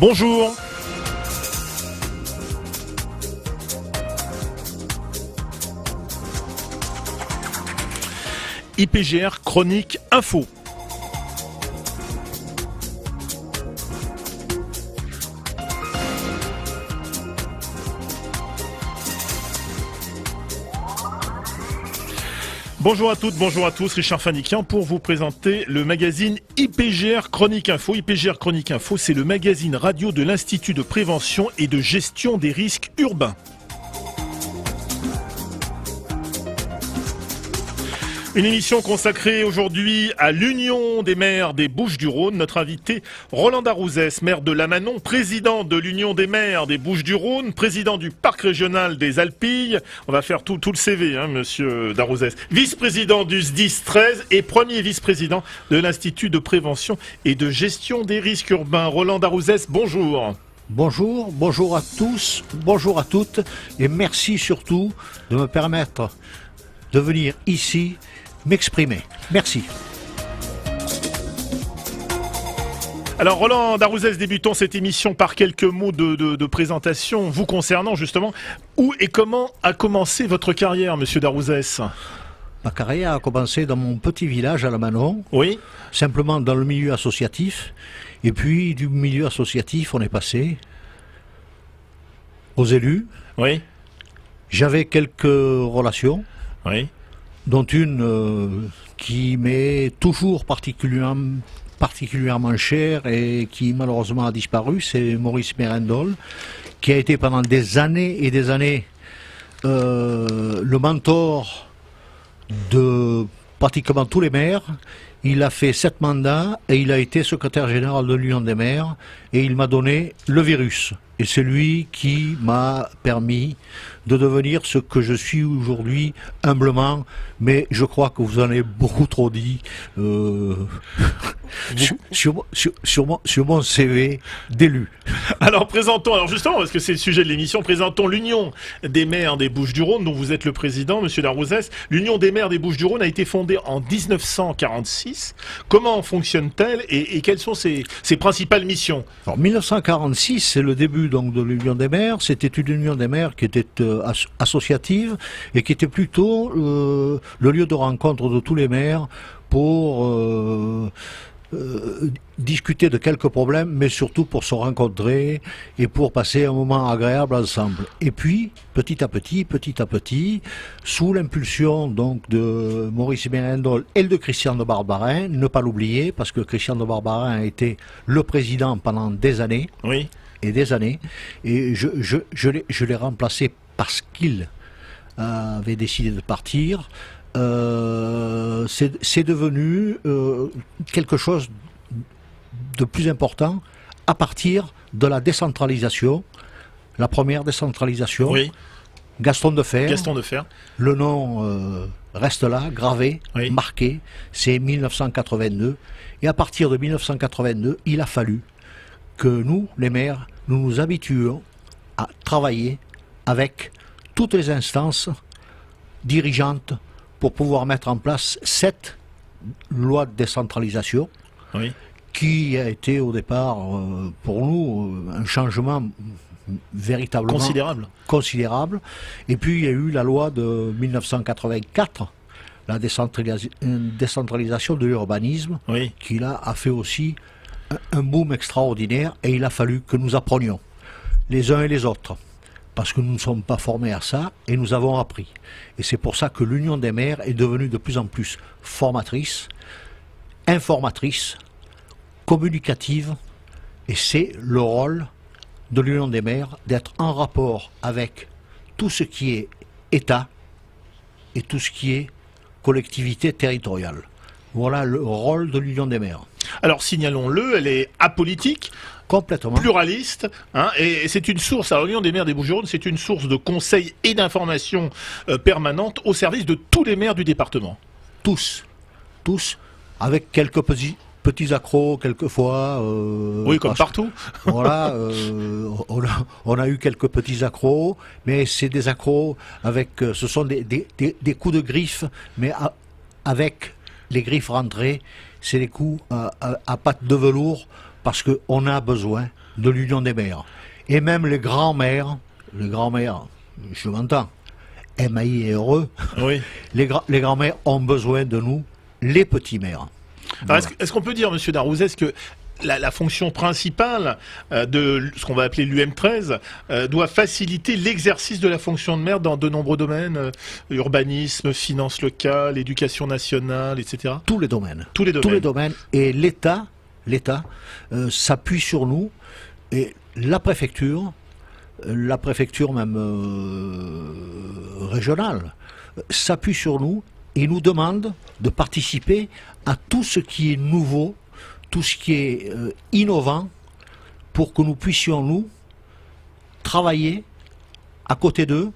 Bonjour. IPGR Chronique Info. Bonjour à toutes, bonjour à tous, Richard Fanikian pour vous présenter le magazine IPGR Chronique Info. IPGR Chronique Info, c'est le magazine radio de l'Institut de prévention et de gestion des risques urbains. Une émission consacrée aujourd'hui à l'Union des maires des Bouches-du-Rhône. Notre invité, Roland Darouzès, maire de Lamanon, président de l'Union des maires des Bouches-du-Rhône, président du parc régional des Alpilles. On va faire tout le CV, monsieur Darouzès. Vice-président du SDIS 13 et premier vice-président de l'Institut de prévention et de gestion des risques urbains. Roland Darouzès, bonjour. Bonjour, bonjour à tous, bonjour à toutes et merci surtout de me permettre de venir ici m'exprimer. Merci. Alors Roland Darouzès, débutons cette émission par quelques mots de présentation vous concernant justement. Où et comment a commencé votre carrière, monsieur Darouzès ? Ma carrière a commencé dans mon petit village à Lamanon, oui, simplement dans le milieu associatif. Et puis du milieu associatif, on est passé aux élus. Oui. J'avais quelques relations. Oui. Dont une qui m'est toujours particulièrement chère et qui malheureusement a disparu, c'est Maurice Mérendol, qui a été pendant des années et des années le mentor de pratiquement tous les maires. Il a fait 7 mandats et il a été secrétaire général de l'Union des maires et il m'a donné le virus. Et c'est lui qui m'a permis de devenir ce que je suis aujourd'hui, humblement, mais je crois que vous en avez beaucoup trop dit sur mon CV d'élu. Alors justement, parce que c'est le sujet de l'émission, présentons l'Union des maires des Bouches-du-Rhône, dont vous êtes le président, monsieur Darouzès. L'Union des maires des Bouches-du-Rhône a été fondée en 1946. Comment fonctionne-t-elle et quelles sont ses principales missions ? Alors 1946, c'est le début donc de l'Union des maires. C'était une Union des maires qui était associative et qui était plutôt le lieu de rencontre de tous les maires pour discuter de quelques problèmes, mais surtout pour se rencontrer et pour passer un moment agréable ensemble. Et puis, petit à petit, sous l'impulsion donc de Maurice Mérendol et de Christian de Barbarin, ne pas l'oublier, parce que Christian de Barbarin a été le président pendant des années. Oui. Et des années, et je l'ai remplacé parce qu'il avait décidé de partir. C'est devenu quelque chose de plus important à partir de la décentralisation, la première décentralisation. Oui. Gaston Defferre. Le nom reste là, gravé, oui, marqué, c'est 1982. Et à partir de 1982, il a fallu que nous, les maires, nous nous habituons à travailler avec toutes les instances dirigeantes pour pouvoir mettre en place cette loi de décentralisation, oui, qui a été au départ pour nous un changement véritablement considérable. Et puis il y a eu la loi de 1984, la décentralisation de l'urbanisme, oui, qui là a fait aussi un boom extraordinaire et il a fallu que nous apprenions les uns et les autres parce que nous ne sommes pas formés à ça et nous avons appris. Et c'est pour ça que l'Union des maires est devenue de plus en plus formatrice, informatrice, communicative, et c'est le rôle de l'Union des maires d'être en rapport avec tout ce qui est État et tout ce qui est collectivité territoriale. Voilà le rôle de l'Union des maires. Alors signalons-le, elle est apolitique, complètement pluraliste, et c'est une source, alors l'Union des maires des Bouches-du-Rhône, c'est une source de conseils et d'informations permanentes au service de tous les maires du département. Tous, avec quelques petits accros quelquefois. Oui, comme partout. Voilà, on a eu quelques petits accros, mais c'est des accros avec, ce sont des coups de griffe, mais avec les griffes rentrées, c'est des coups à pattes de velours, parce qu'on a besoin de l'Union des maires. Et même les grands-maires, je m'entends, MAI-heureux, oui. les grands-maires ont besoin de nous, les petits maires. Voilà. Est-ce qu'on peut dire, monsieur Darouzès, que la fonction principale de ce qu'on va appeler l'UM13 doit faciliter l'exercice de la fonction de maire dans de nombreux domaines, urbanisme, finances locales, éducation nationale, etc. Tous les domaines. Tous les domaines. Et l'État s'appuie sur nous, et la préfecture même régionale, s'appuie sur nous et nous demande de participer à tout ce qui est nouveau, tout ce qui est innovant, pour que nous puissions, nous, travailler à côté d'eux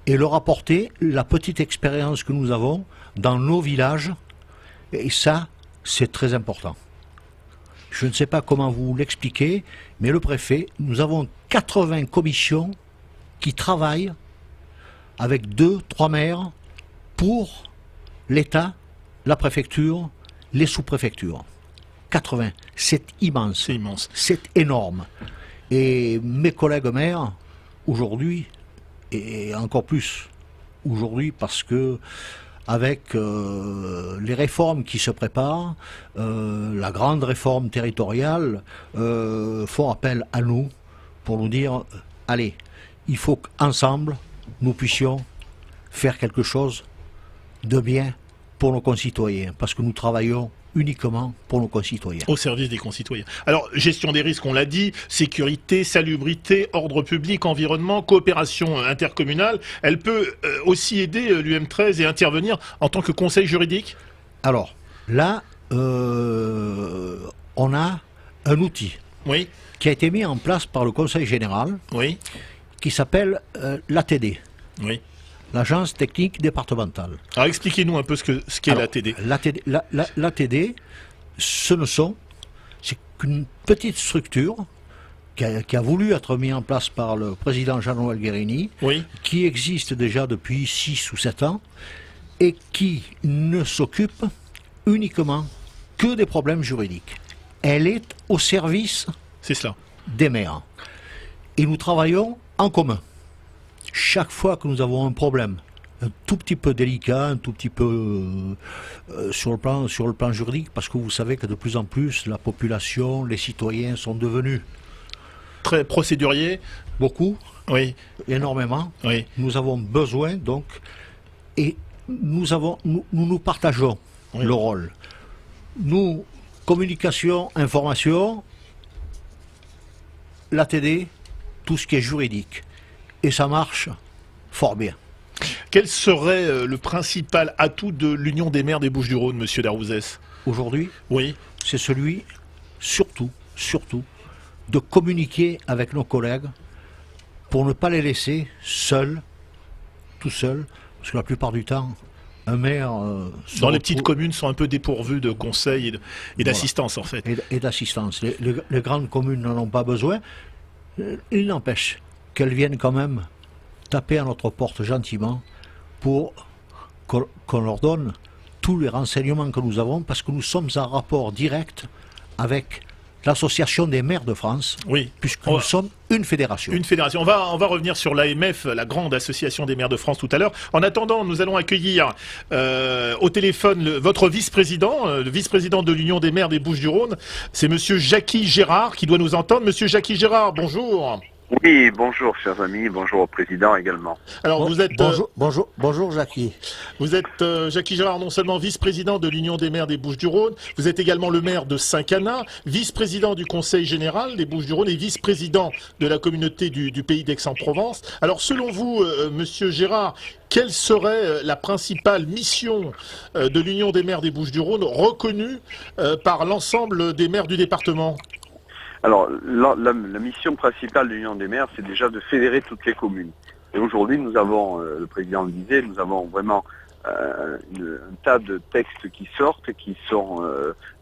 et leur apporter la petite expérience que nous avons dans nos villages. Et ça, c'est très important. Je ne sais pas comment vous l'expliquer, mais le préfet, nous avons 80 commissions qui travaillent avec 2-3 maires pour l'État, la préfecture, les sous-préfectures. 80, c'est immense. C'est immense. C'est énorme. Et mes collègues maires, aujourd'hui, et encore plus aujourd'hui, parce que avec les réformes qui se préparent, la grande réforme territoriale, font appel à nous pour nous dire, allez, il faut qu'ensemble, nous puissions faire quelque chose de bien pour nos concitoyens, parce que nous travaillons uniquement pour nos concitoyens. Au service des concitoyens. Alors, gestion des risques, on l'a dit, sécurité, salubrité, ordre public, environnement, coopération intercommunale. Elle peut aussi aider l'UM13 et intervenir en tant que conseil juridique? Alors, là, on a un outil qui a été mis en place par le Conseil général, qui s'appelle l'ATD. Oui. L'Agence technique départementale. Alors expliquez-nous un peu ce qu'est l'ATD. L'ATD, c'est qu'une petite structure qui a voulu être mise en place par le président Jean-Noël Guérini, qui existe déjà depuis 6 ou 7 ans, et qui ne s'occupe uniquement que des problèmes juridiques. Elle est au service des maires. Et nous travaillons en commun. Chaque fois que nous avons un problème, un tout petit peu délicat, un tout petit peu sur le plan juridique, parce que vous savez que de plus en plus, la population, les citoyens sont devenus très procéduriers. Beaucoup, énormément. Nous avons besoin, donc, et nous partageons le rôle. Nous, communication, information, l'ATD, tout ce qui est juridique. Et ça marche fort bien. Quel serait le principal atout de l'Union des maires des Bouches-du-Rhône, monsieur Darouzès? Aujourd'hui, c'est celui, surtout, de communiquer avec nos collègues pour ne pas les laisser tout seuls, parce que la plupart du temps, un maire... dans les petites communes sont un peu dépourvues de conseils et d'assistance, en fait. Et d'assistance. Les grandes communes n'en ont pas besoin. Il n'empêche qu'elles viennent quand même taper à notre porte gentiment pour qu'on leur donne tous les renseignements que nous avons, parce que nous sommes en rapport direct avec l'Association des maires de France, puisque nous sommes une fédération. Une fédération. On va revenir sur l'AMF, la grande association des maires de France, tout à l'heure. En attendant, nous allons accueillir au téléphone votre vice-président, le vice-président de l'Union des maires des Bouches-du-Rhône. C'est monsieur Jacky Gérard qui doit nous entendre. Monsieur Jacky Gérard, bonjour. Oui, bonjour chers amis, bonjour au président également. Alors vous êtes bonjour Jacky. Vous êtes Jacky Gérard, non seulement vice-président de l'Union des maires des Bouches-du-Rhône, vous êtes également le maire de Saint-Cana, vice-président du Conseil général des Bouches-du-Rhône et vice-président de la communauté du pays d'Aix-en-Provence. Alors selon vous, monsieur Gérard, quelle serait la principale mission de l'Union des maires des Bouches-du-Rhône reconnue par l'ensemble des maires du département ? Alors, la mission principale de l'Union des maires, c'est déjà de fédérer toutes les communes. Et aujourd'hui, nous avons, le président le disait, nous avons vraiment un tas de textes qui sortent, qui sont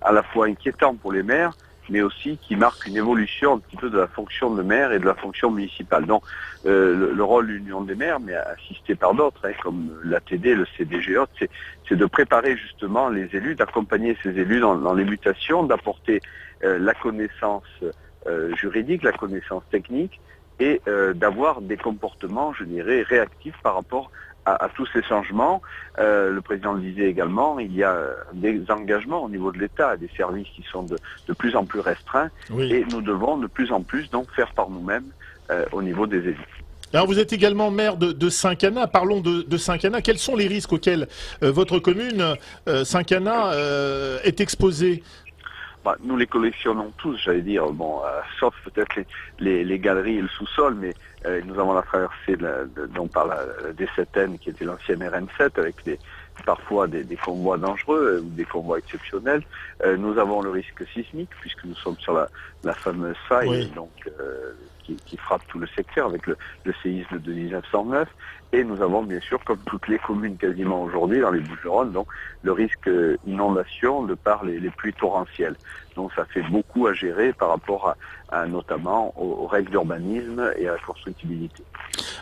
à la fois inquiétants pour les maires, mais aussi qui marquent une évolution un petit peu de la fonction de maire et de la fonction municipale. Donc, le rôle de l'Union des maires, mais assisté par d'autres, comme l'ATD, le CDG, c'est de préparer justement les élus, d'accompagner ces élus dans les mutations, d'apporter la connaissance juridique, la connaissance technique, et d'avoir des comportements, je dirais, réactifs par rapport à tous ces changements. Le président le disait également, il y a des engagements au niveau de l'État, des services qui sont de plus en plus restreints, et nous devons de plus en plus donc faire par nous-mêmes au niveau des élus. Alors vous êtes également maire de Saint-Cana. Parlons de Saint-Cana. Quels sont les risques auxquels votre commune, Saint-Cana, est exposée ? Nous les collectionnons tous, j'allais dire, sauf peut-être les galeries et le sous-sol, mais nous avons la traversée par la D7N qui était l'ancienne RN7 avec parfois des convois dangereux ou des convois exceptionnels. Nous avons le risque sismique puisque nous sommes sur la fameuse faille qui frappe tout le secteur avec le séisme de 1909. Et nous avons bien sûr, comme toutes les communes quasiment aujourd'hui dans les Bouches-du-Rhône, donc le risque inondation de par les pluies torrentielles. Donc ça fait beaucoup à gérer par rapport notamment aux règles d'urbanisme et à la constructibilité.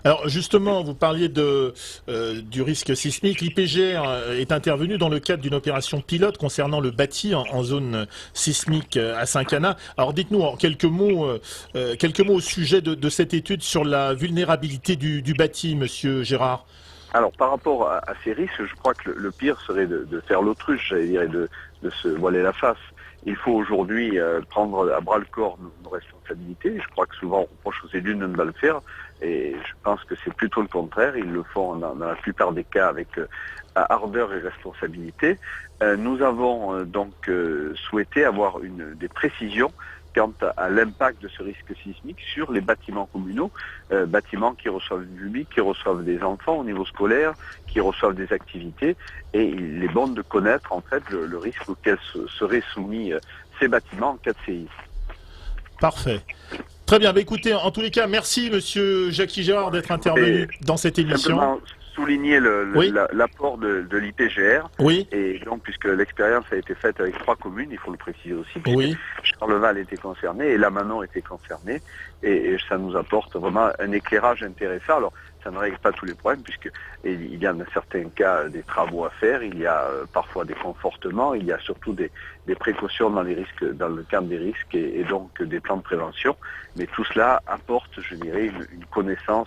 Alors justement, vous parliez du risque sismique. L'IPGR est intervenu dans le cadre d'une opération pilote concernant le bâti en zone sismique à Saint-Cana. Alors dites-nous en quelques mots au sujet de cette étude sur la vulnérabilité du bâti, Monsieur Gérard. Alors par rapport à ces risques, je crois que le pire serait de faire l'autruche, j'allais dire, et de se voiler la face. Il faut aujourd'hui prendre à bras-le-corps nos responsabilités. Je crois que souvent on reproche aux élus de ne pas le faire, et je pense que c'est plutôt le contraire. Ils le font dans la plupart des cas avec ardeur et responsabilité. Nous avons donc souhaité avoir des précisions quant à l'impact de ce risque sismique sur les bâtiments communaux, bâtiments qui reçoivent du public, qui reçoivent des enfants au niveau scolaire, qui reçoivent des activités, et il est bon de connaître en fait le risque auquel seraient soumis ces bâtiments en cas de séisme. Parfait. Très bien. Écoutez, en tous les cas, merci Monsieur Jackie Gérard d'être intervenu dans cette émission. Souligner l'apport de l'IPGR, et donc puisque l'expérience a été faite avec 3 communes, il faut le préciser aussi, puisque Charleval était concerné et Lamanon était concerné, et ça nous apporte vraiment un éclairage intéressant. Alors ça ne règle pas tous les problèmes, puisqu'il y a dans certains cas des travaux à faire, il y a parfois des confortements, il y a surtout des précautions dans le cadre des risques, et donc des plans de prévention. Mais tout cela apporte, je dirais, une connaissance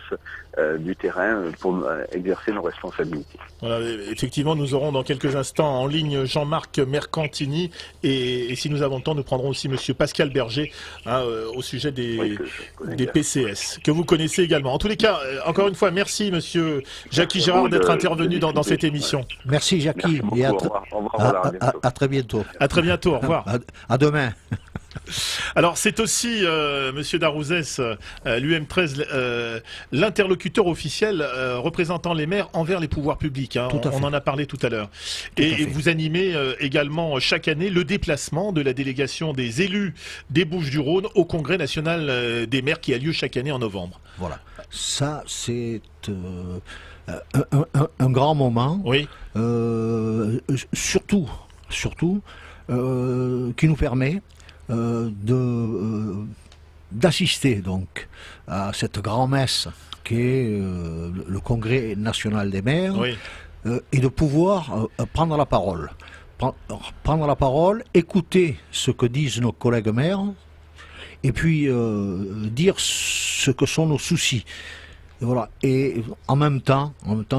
du terrain pour exercer nos responsabilités. Voilà, effectivement, nous aurons dans quelques instants en ligne Jean-Marc Mercantini, et si nous avons le temps, nous prendrons aussi Monsieur Pascal Berger au sujet des PCS, que vous connaissez également. En tous les cas, encore une fois, merci Monsieur Jackie Gérard d'être intervenu dans cette émission. Merci Jackie, et à très bientôt. À très bientôt, au revoir. À demain. Alors c'est aussi, Monsieur Darouzès, l'UM13, l'interlocuteur officiel représentant les maires envers les pouvoirs publics. On en a parlé tout à l'heure. Et vous animez également chaque année le déplacement de la délégation des élus des Bouches-du-Rhône au Congrès national des maires qui a lieu chaque année en novembre. Voilà, ça c'est un grand moment. Oui. Surtout qui nous permet d'assister donc à cette grand-messe qui est le Congrès national des maires, et de pouvoir prendre la parole. Prendre la parole, écouter ce que disent nos collègues maires, et puis dire ce que sont nos soucis. Et voilà. Et en même temps,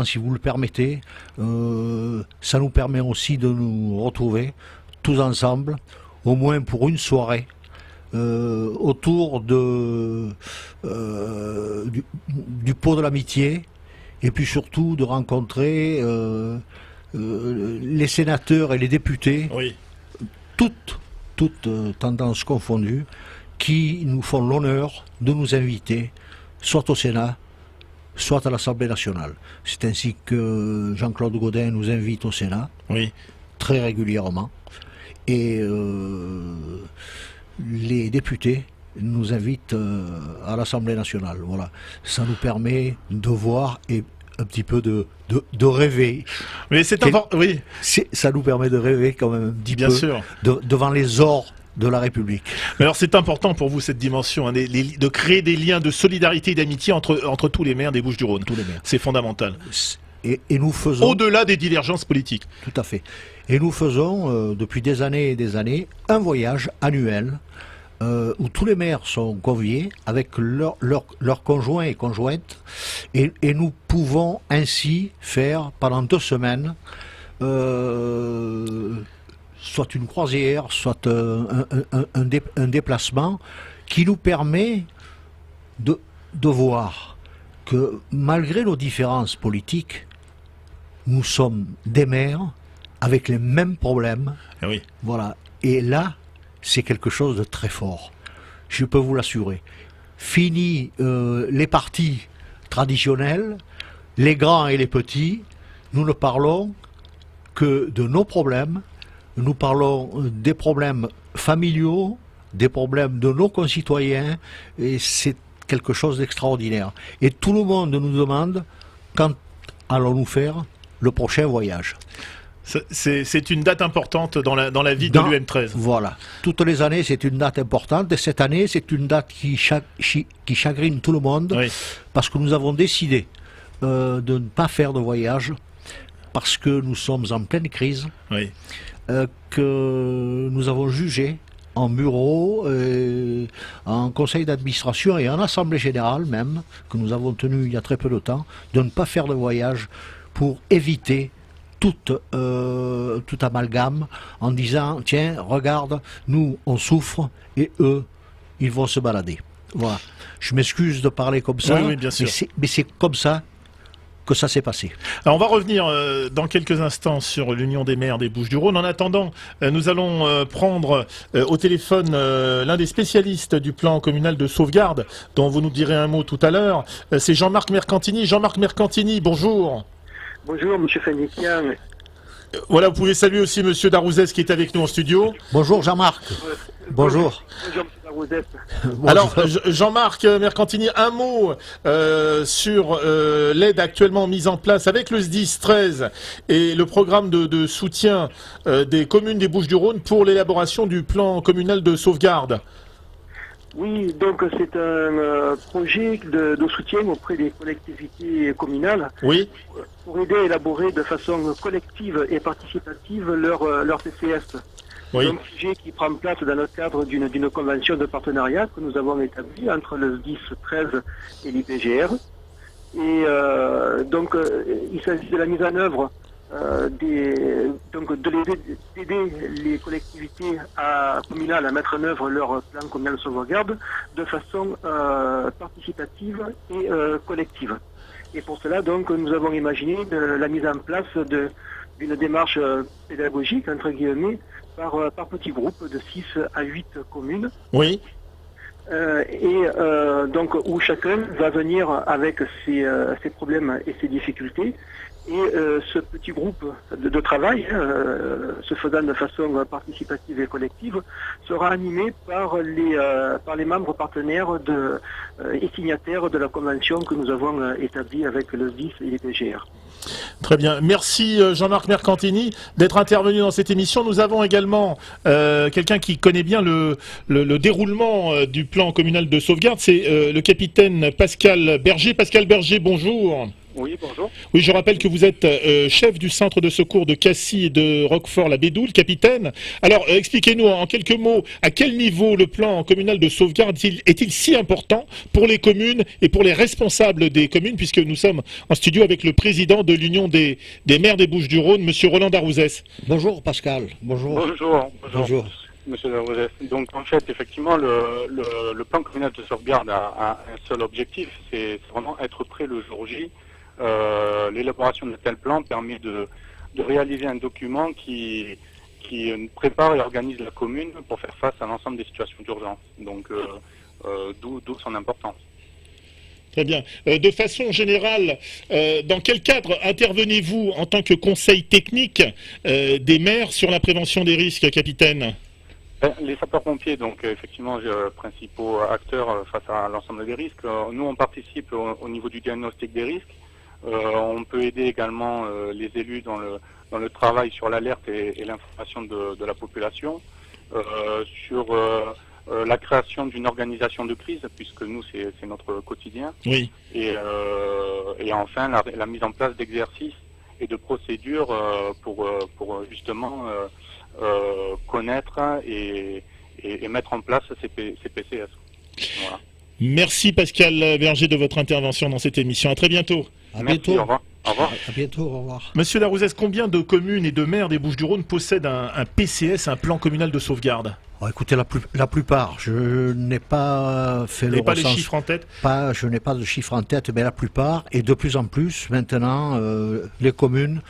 si vous le permettez, ça nous permet aussi de nous retrouver tous ensemble, au moins pour une soirée, autour du pot de l'amitié, et puis surtout de rencontrer les sénateurs et les députés, toutes tendances confondues, qui nous font l'honneur de nous inviter, soit au Sénat, soit à l'Assemblée nationale. C'est ainsi que Jean-Claude Gaudin nous invite au Sénat, très régulièrement, et les députés nous invitent à l'Assemblée nationale. Voilà, ça nous permet de voir et un petit peu de rêver. Mais c'est important, ça nous permet de rêver quand même un petit peu devant les ors de la République. Alors c'est important pour vous cette dimension, de créer des liens de solidarité et d'amitié entre tous les maires des Bouches-du-Rhône. Tous les maires. C'est fondamental. Et nous faisons... Au-delà des divergences politiques. Tout à fait. Et nous faisons, depuis des années et des années, un voyage annuel où tous les maires sont conviés avec leurs conjoints et conjointes, et nous pouvons ainsi faire pendant 2 semaines soit une croisière, soit un déplacement qui nous permet de voir que malgré nos différences politiques, nous sommes des maires avec les mêmes problèmes. Oui. Voilà. Et là, c'est quelque chose de très fort. Je peux vous l'assurer. Fini les partis traditionnels, les grands et les petits, nous ne parlons que de nos problèmes. Nous parlons des problèmes familiaux, des problèmes de nos concitoyens, et c'est quelque chose d'extraordinaire. Et tout le monde nous demande quand allons-nous faire le prochain voyage. C'est une date importante dans la vie de l'UM13. Voilà. Toutes les années, c'est une date importante. Et cette année, c'est une date qui chagrine tout le monde, oui, parce que nous avons décidé de ne pas faire de voyage, parce que nous sommes en pleine crise, oui, que nous avons jugé en bureau, en conseil d'administration et en assemblée générale même, que nous avons tenu il y a très peu de temps, de ne pas faire de voyage pour éviter tout amalgame en disant tiens, regarde, nous on souffre et eux ils vont se balader. Voilà. Je m'excuse de parler comme ça, oui, bien sûr, mais c'est comme ça que ça s'est passé. Alors on va revenir dans quelques instants sur l'Union des maires des Bouches-du-Rhône. En attendant, nous allons prendre au téléphone l'un des spécialistes du plan communal de sauvegarde, dont vous nous direz un mot tout à l'heure. C'est Jean-Marc Mercantini. Jean-Marc Mercantini, bonjour. Bonjour, monsieur Fannikian. Voilà, vous pouvez saluer aussi monsieur Darouzès qui est avec nous en studio. Bonjour Jean-Marc. Bonjour. Bonjour monsieur Darouzès. Alors, Jean-Marc Mercantini, un mot sur l'aide actuellement mise en place avec le SDIS 13 et le programme de soutien des communes des Bouches-du-Rhône pour l'élaboration du plan communal de sauvegarde. Oui, donc c'est un projet de soutien auprès des collectivités communales, oui, pour aider à élaborer de façon collective et participative leur TCS. Oui. C'est un sujet qui prend place dans le cadre d'une convention de partenariat que nous avons établie entre le SDIS 13 et l'IPGR. Et donc il s'agit de la mise en œuvre d'aider les collectivités communales à mettre en œuvre leur plan communal de sauvegarde de façon participative et collective. Et pour cela, donc, nous avons imaginé la mise en place d'une démarche pédagogique, entre guillemets, par petits groupes de 6 à 8 communes. Oui. Donc, où chacun va venir avec ses problèmes et ses difficultés. Et ce petit groupe de travail, se faisant de façon participative et collective, sera animé par les membres partenaires et signataires de la convention que nous avons établie avec le SDIS et les PGR. Très bien. Merci Jean-Marc Mercantini d'être intervenu dans cette émission. Nous avons également quelqu'un qui connaît bien le déroulement du plan communal de sauvegarde. C'est le capitaine Pascal Berger. Pascal Berger, bonjour. Oui, bonjour. Oui, je rappelle que vous êtes chef du centre de secours de Cassis et de Roquefort-la-Bédoule, capitaine. Alors, expliquez-nous en quelques mots à quel niveau le plan communal de sauvegarde est-il si important pour les communes et pour les responsables des communes, puisque nous sommes en studio avec le président de l'Union des maires des Bouches-du-Rhône, monsieur Roland Darouzès. Bonjour Pascal, bonjour. Bonjour. Monsieur Darouzès. Donc en fait, effectivement, le plan communal de sauvegarde a un seul objectif, c'est vraiment être prêt le jour J. L'élaboration de tel plan permet de réaliser un document qui prépare et organise la commune pour faire face à l'ensemble des situations d'urgence. Donc, d'où son importance. Très bien. De façon générale, dans quel cadre intervenez-vous en tant que conseil technique des maires sur la prévention des risques, capitaine ? Les sapeurs-pompiers, donc effectivement, principaux acteurs face à l'ensemble des risques. Nous, on participe au niveau du diagnostic des risques. On peut aider également les élus dans le travail sur l'alerte et l'information de la population, sur la création d'une organisation de crise, puisque nous c'est notre quotidien, oui. Et enfin la mise en place d'exercices et de procédures pour justement connaître et et mettre en place ces PCS. Voilà. Merci Pascal Berger de votre intervention dans cette émission. À très bientôt. À bientôt. Au revoir. Au revoir. À bientôt, au revoir. Monsieur Larouzès, combien de communes et de maires des Bouches-du-Rhône possèdent un PCS, un plan communal de sauvegarde? Écoutez, la plupart, je n'ai pas fait le pas les chiffres en tête? Je n'ai pas de chiffres en tête, mais la plupart, et de plus en plus, maintenant, les communes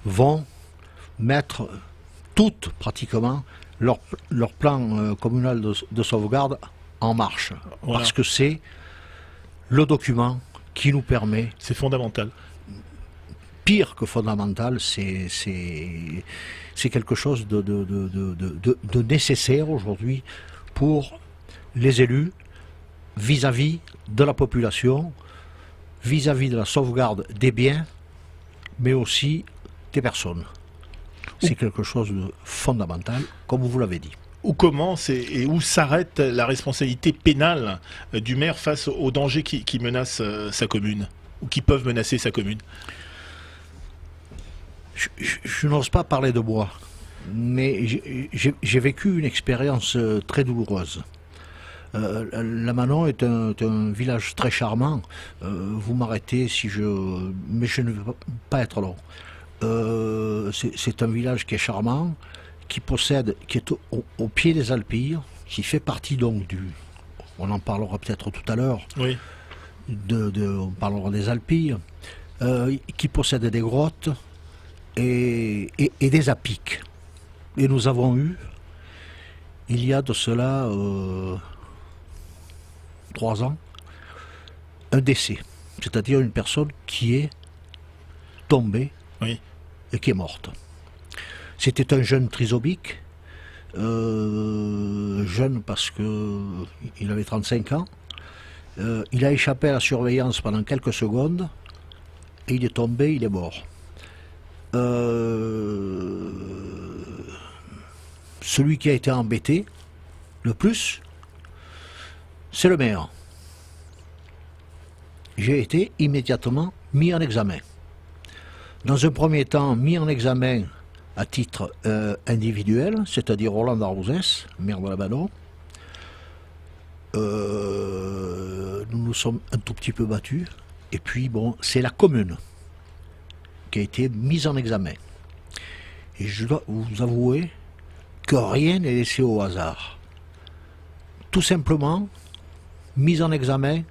vont mettre toutes, pratiquement, leur plan communal de sauvegarde en marche. Voilà. Parce que c'est le document qui nous permet... C'est fondamental. Pire que fondamental, c'est quelque chose de nécessaire aujourd'hui pour les élus vis-à-vis de la population, vis-à-vis de la sauvegarde des biens, mais aussi des personnes. C'est quelque chose de fondamental, comme vous l'avez dit. Où commence et où s'arrête la responsabilité pénale du maire face aux dangers qui menacent sa commune, ou qui peuvent menacer sa commune? Je n'ose pas parler de moi, mais j'ai vécu une expérience très douloureuse. La Manon est un village très charmant. Vous m'arrêtez mais je ne vais pas être long. C'est un village qui est charmant, qui est au pied des Alpilles, qui fait partie donc on en parlera peut-être tout à l'heure. Oui. On parlera des Alpilles, qui possède des grottes et des apics. Et nous avons eu, il y a de cela 3 ans, un décès, c'est-à-dire une personne qui est tombée et qui est morte. C'était un jeune trisomique, jeune parce qu'il avait 35 ans. Il a échappé à la surveillance pendant quelques secondes et il est tombé, il est mort. Celui qui a été embêté le plus, c'est le maire. J'ai été immédiatement mis en examen. Dans un premier temps, mis en examen à titre individuel, c'est-à-dire Roland Darouzès, maire de la Manon. Nous nous sommes un tout petit peu battus. Et puis, bon, c'est la commune qui a été mise en examen. Et je dois vous avouer que rien n'est laissé au hasard. Tout simplement, mise en examen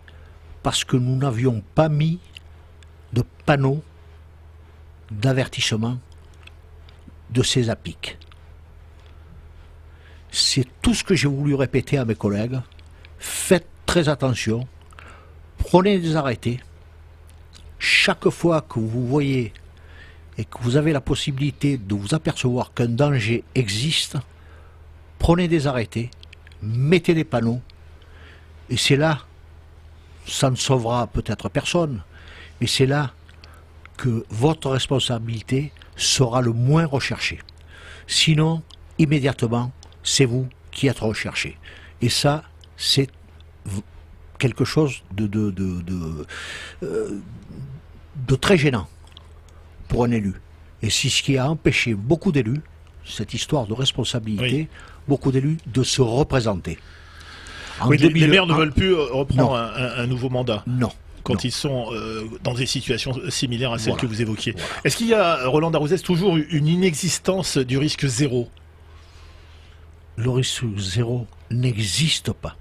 parce que nous n'avions pas mis de panneaux d'avertissement de ces apics. C'est tout ce que j'ai voulu répéter à mes collègues. Faites très attention, prenez des arrêtés. Chaque fois que vous voyez et que vous avez la possibilité de vous apercevoir qu'un danger existe, prenez des arrêtés, mettez des panneaux, et c'est là, ça ne sauvera peut-être personne, mais c'est là que votre responsabilité sera le moins recherchée. Sinon, immédiatement, c'est vous qui êtes recherché. Et ça, c'est quelque chose de très gênant pour un élu. Et c'est ce qui a empêché beaucoup d'élus, cette histoire de responsabilité, beaucoup d'élus de se représenter. Les maires ne veulent plus reprendre un nouveau mandat. Non. Quand ils sont dans des situations similaires à celles que vous évoquiez. Voilà. Est-ce qu'il y a, Roland Darouzès, toujours une inexistence du risque zéro? Le risque zéro n'existe pas.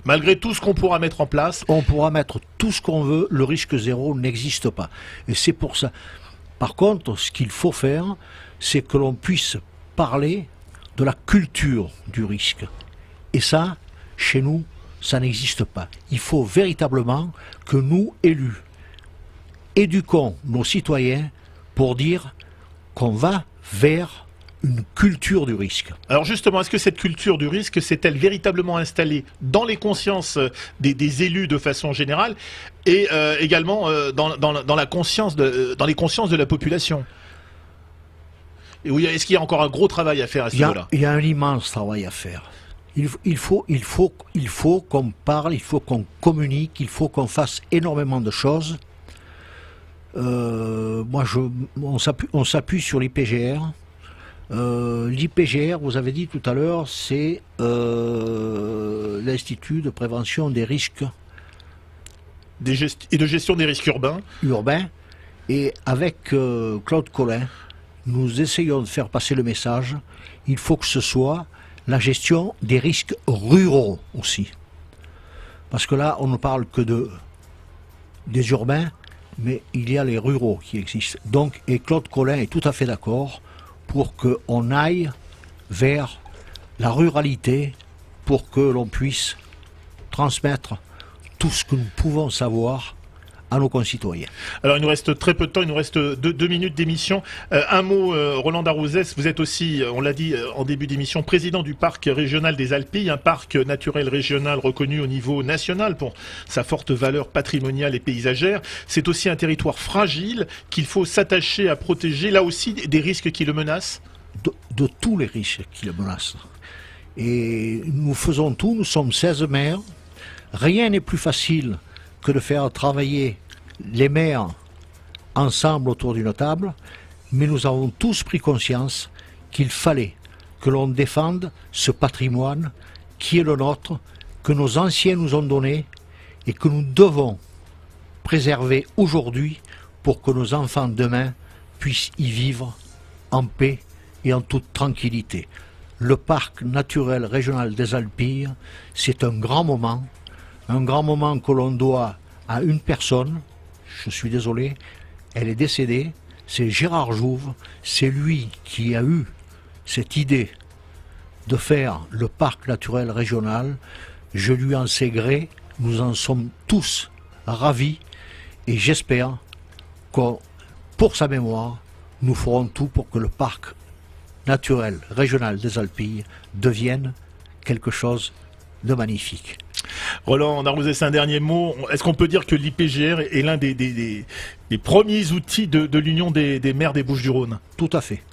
Malgré tout ce qu'on pourra mettre en place? On pourra mettre tout ce qu'on veut, le risque zéro n'existe pas. Et c'est pour ça. Par contre, ce qu'il faut faire, c'est que l'on puisse parler de la culture du risque. Et ça, chez nous, ça n'existe pas. Il faut véritablement que nous, élus, éduquons nos citoyens pour dire qu'on va vers une culture du risque. Alors justement, est-ce que cette culture du risque s'est-elle véritablement installée dans les consciences des élus de façon générale et également dans les consciences de la population? Et est-ce qu'il y a encore un gros travail à faire à ce niveau-là? Il y a un immense travail à faire. Il faut qu'on parle, il faut qu'on communique, il faut qu'on fasse énormément de choses. On s'appuie sur les PGR. L'IPGR, vous avez dit tout à l'heure, c'est l'Institut de prévention des risques et de gestion des risques urbains. Et avec Claude Collin, nous essayons de faire passer le message, il faut que ce soit la gestion des risques ruraux aussi. Parce que là, on ne parle que des urbains, mais il y a les ruraux qui existent. Donc, et Claude Collin est tout à fait d'accord pour qu'on aille vers la ruralité, pour que l'on puisse transmettre tout ce que nous pouvons savoir à nos concitoyens. Alors il nous reste très peu de temps, il nous reste 2 minutes d'émission. Un mot, Roland Darouzès, vous êtes aussi, on l'a dit en début d'émission, président du parc régional des Alpilles, un parc naturel régional reconnu au niveau national pour sa forte valeur patrimoniale et paysagère. C'est aussi un territoire fragile qu'il faut s'attacher à protéger, là aussi des risques qui le menacent. De tous les risques qui le menacent. Et nous faisons tout, nous sommes 16 maires. Rien n'est plus facile que de faire travailler les maires ensemble autour d'une table, mais nous avons tous pris conscience qu'il fallait que l'on défende ce patrimoine qui est le nôtre, que nos anciens nous ont donné et que nous devons préserver aujourd'hui pour que nos enfants demain puissent y vivre en paix et en toute tranquillité. Le parc naturel régional des Alpilles, c'est un grand moment que l'on doit à une personne. Je suis désolé, elle est décédée, c'est Gérard Jouve, c'est lui qui a eu cette idée de faire le parc naturel régional. Je lui en sais gré, nous en sommes tous ravis et j'espère que pour sa mémoire, nous ferons tout pour que le parc naturel régional des Alpilles devienne quelque chose de magnifique. Roland Darouzès, un dernier mot. Est-ce qu'on peut dire que l'IPGR est l'un des premiers outils de l'Union des maires des Bouches-du-Rhône? Tout à fait.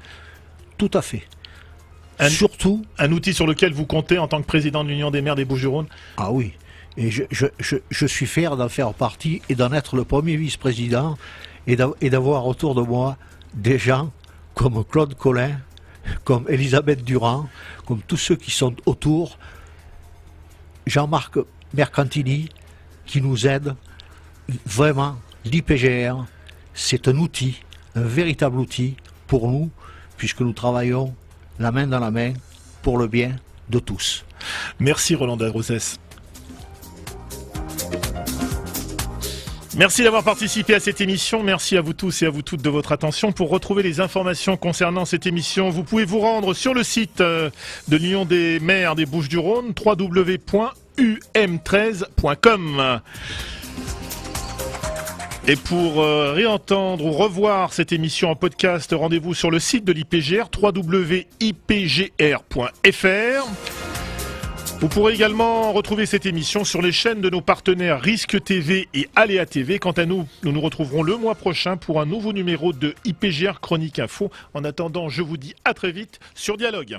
Tout à fait. Surtout un outil sur lequel vous comptez en tant que président de l'Union des maires des Bouches-du-Rhône? Ah oui. Et je suis fier d'en faire partie et d'en être le premier vice-président et d'avoir autour de moi des gens comme Claude Collin, comme Elisabeth Durand, comme tous ceux qui sont autour, Jean-Marc Mercantini, qui nous aide. Vraiment, l'IPGR, c'est un outil, un véritable outil pour nous, puisque nous travaillons la main dans la main pour le bien de tous. Merci Roland Darouzès. Merci d'avoir participé à cette émission. Merci à vous tous et à vous toutes de votre attention. Pour retrouver les informations concernant cette émission, vous pouvez vous rendre sur le site de l'Union des maires des Bouches-du-Rhône, www.um13.com. Et pour réentendre ou revoir cette émission en podcast, rendez-vous sur le site de l'IPGR, www.ipgr.fr. Vous pourrez également retrouver cette émission sur les chaînes de nos partenaires Risque TV et Aléa TV. Quant à nous, nous nous retrouverons le mois prochain pour un nouveau numéro de IPGR Chronique Info. En attendant, je vous dis à très vite sur Dialogue.